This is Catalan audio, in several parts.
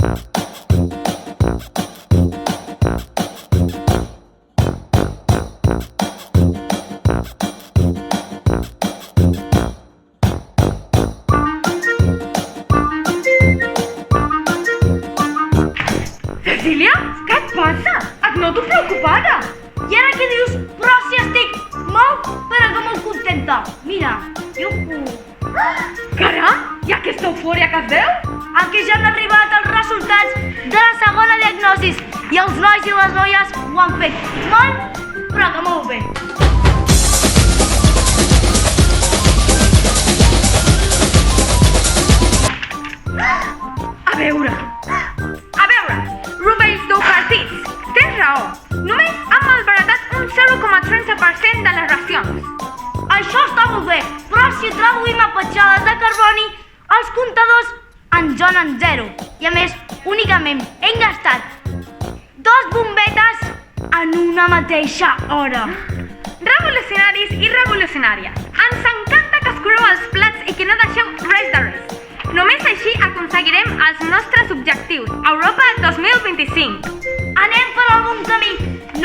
Cecília, què et passa? Et noto preocupada. I ara què dius? Però si estic molt, però que molt contenta. Mira, Caram, i aquesta eufòria que es veu? aquí ja han arribat els resultats de la segona diagnosi i els nois i les noies ho han fet molt, però que molt bé. A veure, rovells d'ou partits. Tens raó, només han malbaratat un 0,30% de les racions. Això està molt bé, però si traduïm a petjades de carboni, els comptadors ens donen 0. I a més, únicament hem gastat 2 bombetes en una mateixa hora. Revolucionaris i revolucionàries, ens encanta que escureu els plats i que no deixeu res de res. Només així aconseguirem els nostres objectius. Europa 2025. Anem per al bon camí,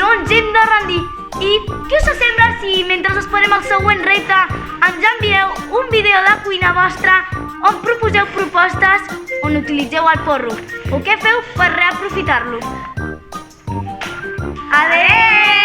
no ens hem de rendir. I què us sembla si, mentre esperem el següent repte, ens envieu un vídeo de cuina vostra on proposeu propostes on utilitzeu el porro? O què feu per reaprofitar-lo? Adéu!